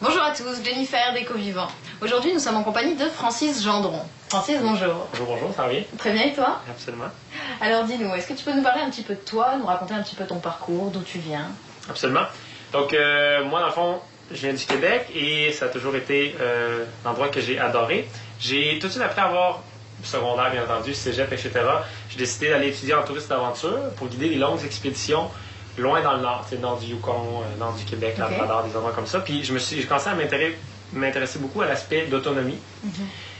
Bonjour à tous, Jennifer d'Éco-Vivant. Aujourd'hui, nous sommes en compagnie de Francis Gendron. Francis, bonjour. Bonjour, ça va bien? Très bien, et toi? Absolument. Alors dis-nous, est-ce que tu peux nous parler un petit peu de toi, nous raconter un petit peu ton parcours, d'où tu viens? Absolument. Donc, moi, dans le fond, je viens du Québec et ça a toujours été l'endroit que j'ai adoré. J'ai tout de suite, après avoir secondaire, bien entendu, cégep, etc., j'ai décidé d'aller étudier en tourisme d'aventure pour guider des longues expéditions loin dans le nord, le nord du Yukon, nord du Québec, Okay. Labrador, des endroits comme ça. Puis j'ai commencé à m'intéresser beaucoup à l'aspect d'autonomie.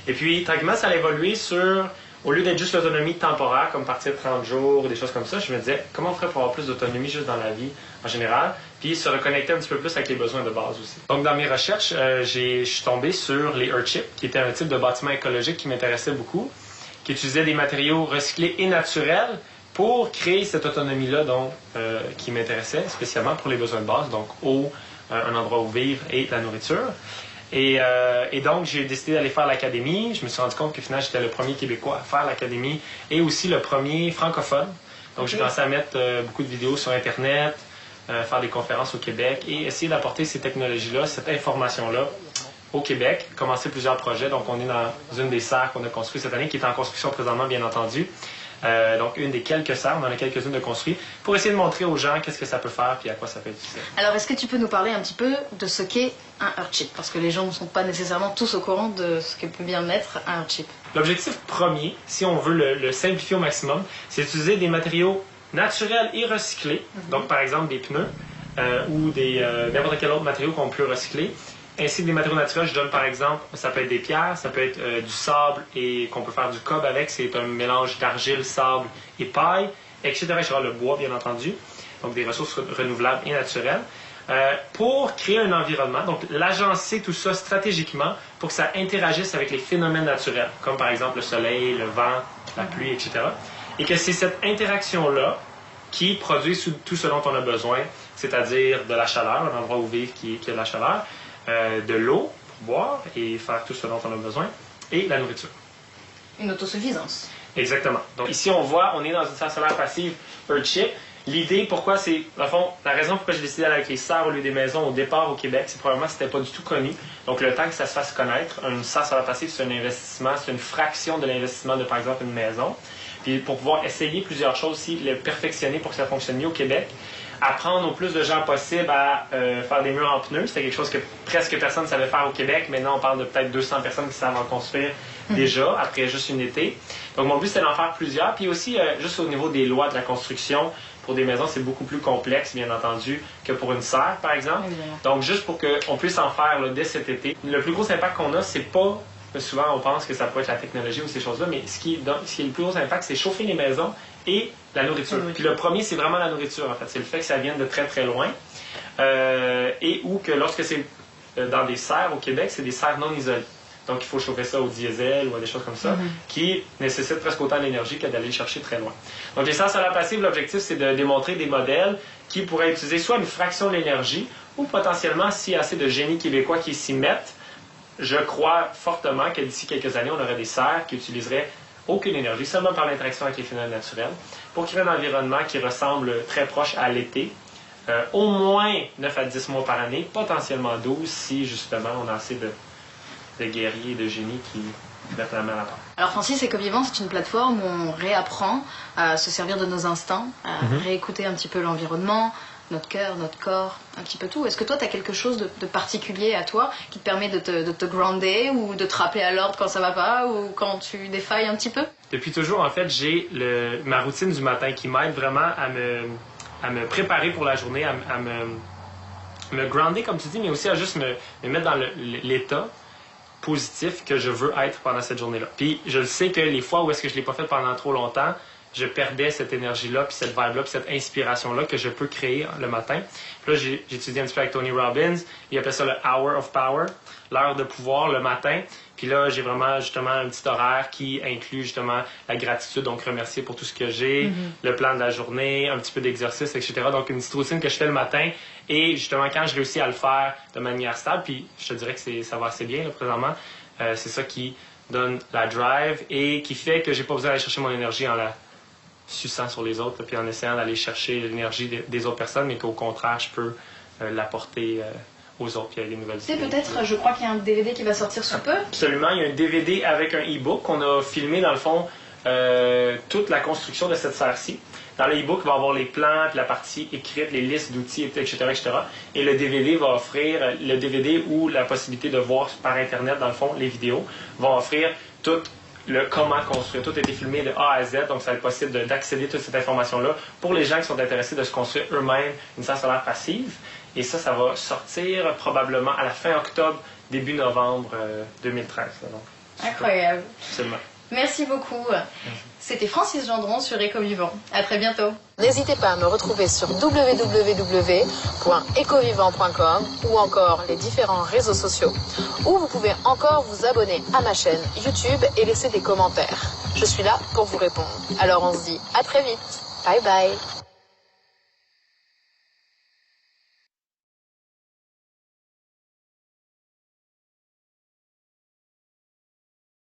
Et puis, tranquillement, ça a évolué sur, au lieu d'être juste l'autonomie temporaire, comme partir 30 jours ou des choses comme ça, je me disais, comment on ferait pour avoir plus d'autonomie juste dans la vie en général, puis se reconnecter un petit peu plus avec les besoins de base aussi. Donc, dans mes recherches, je suis tombé sur les Earthships, qui était un type de bâtiment écologique qui m'intéressait beaucoup, qui utilisait des matériaux recyclés et naturels pour créer cette autonomie-là qui m'intéressait, spécialement pour les besoins de base, donc eau, un endroit où vivre et la nourriture. Et donc, j'ai décidé d'aller faire l'académie. Je me suis rendu compte que finalement, j'étais le premier Québécois à faire l'académie et aussi le premier francophone. Donc, j'ai commencé à mettre beaucoup de vidéos sur Internet, faire des conférences au Québec et essayer d'apporter ces technologies-là, cette information-là au Québec, commencer plusieurs projets. Donc, on est dans une des serres qu'on a construites cette année, qui est en construction présentement, bien entendu. Donc, une des quelques serres, on en a quelques-unes de construites, pour essayer de montrer aux gens qu'est-ce que ça peut faire puis à quoi ça peut être utile. Alors, est-ce que tu peux nous parler un petit peu de ce qu'est un Earthship? Parce que les gens ne sont pas nécessairement tous au courant de ce que peut bien être un Earthship. L'objectif premier, si on veut le simplifier au maximum, c'est d'utiliser des matériaux naturels et recyclés, donc par exemple des pneus ou n'importe quel autre matériau qu'on peut recycler, ainsi que des matériaux naturels. Je donne par exemple, ça peut être des pierres, ça peut être du sable et qu'on peut faire du cob avec, c'est un mélange d'argile, sable et paille, etc. Le bois, bien entendu, donc des ressources renouvelables et naturelles. Pour créer un environnement, donc l'agencer tout ça stratégiquement pour que ça interagisse avec les phénomènes naturels, comme par exemple le soleil, le vent, la pluie, etc. Et que c'est cette interaction-là qui produit tout ce dont on a besoin, c'est-à-dire de la chaleur, un endroit où vivre qui a de la chaleur, de l'eau pour boire et faire tout ce dont on a besoin, et la nourriture. Une autosuffisance. Exactement. Donc ici, on voit, on est dans une serre solaire passive Earthship. L'idée, pourquoi c'est, dans le fond, la raison pourquoi j'ai décidé d'aller avec les serres au lieu des maisons au départ au Québec, c'est probablement que c'était pas du tout connu. Donc le temps que ça se fasse connaître, une serre solaire passive, c'est un investissement, c'est une fraction de l'investissement de, par exemple, une maison. Puis pour pouvoir essayer plusieurs choses aussi, le perfectionner pour que ça fonctionne mieux au Québec, apprendre au plus de gens possible à faire des murs en pneus. C'était quelque chose que presque personne ne savait faire au Québec. Maintenant, on parle de peut-être 200 personnes qui savent en construire déjà, après juste une été. Donc, mon but, c'était d'en faire plusieurs. Puis aussi, juste au niveau des lois de la construction, pour des maisons, c'est beaucoup plus complexe, bien entendu, que pour une serre, par exemple. Donc, juste pour qu'on puisse en faire là, dès cet été. Le plus gros impact qu'on a, c'est pas... Souvent, on pense que ça peut être la technologie ou ces choses-là, mais ce qui est le plus gros impact, c'est chauffer les maisons et la nourriture. Puis le premier, c'est vraiment la nourriture, en fait. C'est le fait que ça vienne de très, très loin. Et ou que lorsque c'est dans des serres au Québec, c'est des serres non isolées. Donc, il faut chauffer ça au diesel ou à des choses comme ça, qui nécessitent presque autant d'énergie que d'aller le chercher très loin. Donc, les serres solaires passives, l'objectif, c'est de démontrer des modèles qui pourraient utiliser soit une fraction de l'énergie ou potentiellement, s'il y a assez de génies québécois qui s'y mettent, je crois fortement que d'ici quelques années, on aurait des serres qui utiliseraient aucune énergie, seulement par l'interaction avec les phénomènes naturels, pour créer un environnement qui ressemble très proche à l'été, au moins 9 à 10 mois par année, potentiellement 12 si justement on a assez de guerriers et de génies qui mettent la main à la pâte. Alors Francis, Éco-Vivant, c'est une plateforme où on réapprend à se servir de nos instincts, à réécouter un petit peu l'environnement, notre cœur, notre corps, un petit peu tout. Est-ce que toi, tu as quelque chose de particulier à toi qui te permet de te grounder ou de te rappeler à l'ordre quand ça va pas ou quand tu défailles un petit peu? Depuis toujours, en fait, j'ai ma routine du matin qui m'aide vraiment à me préparer pour la journée, à me grounder, comme tu dis, mais aussi à juste me mettre dans l'état positif que je veux être pendant cette journée-là. Puis je le sais que les fois où est-ce que je ne l'ai pas fait pendant trop longtemps, je perdais cette énergie-là, puis cette vibe-là, puis cette inspiration-là que je peux créer le matin. Puis là, j'ai étudié un petit peu avec Tony Robbins. Il appelle ça le Hour of Power, l'heure de pouvoir le matin. Puis là, j'ai vraiment justement un petit horaire qui inclut justement la gratitude, donc remercier pour tout ce que j'ai, le plan de la journée, un petit peu d'exercice, etc. Donc une petite routine que je fais le matin. Et justement, quand je réussis à le faire de manière stable, puis je te dirais que ça va assez bien là, présentement, c'est ça qui donne la drive et qui fait que j'ai pas besoin d'aller chercher mon énergie en la suçant sur les autres, puis en essayant d'aller chercher l'énergie des autres personnes, mais qu'au contraire, je peux l'apporter aux autres. Puis il y a des nouvelles C'est peut-être, je crois qu'il y a un DVD qui va sortir sous peu. Absolument, il y a un DVD avec un e-book. On a filmé, dans le fond, toute la construction de cette serre-ci. Dans le e-book, il va y avoir les plans, puis la partie écrite, les listes d'outils, etc., etc. Et le DVD va offrir, le DVD ou la possibilité de voir par Internet, dans le fond, les vidéos, vont offrir tout le comment construire. Tout a été filmé de A à Z, donc ça va être possible d'accéder à toute cette information-là pour les gens qui sont intéressés de se construire eux-mêmes une serre solaire passive. Et ça va sortir probablement à la fin octobre, début novembre 2013. Donc, incroyable. Absolument. Merci beaucoup. C'était Francis Gendron sur Écovivant. À très bientôt. N'hésitez pas à me retrouver sur www.ecovivant.com ou encore les différents réseaux sociaux, où vous pouvez encore vous abonner à ma chaîne YouTube et laisser des commentaires. Je suis là pour vous répondre. Alors on se dit à très vite. Bye bye.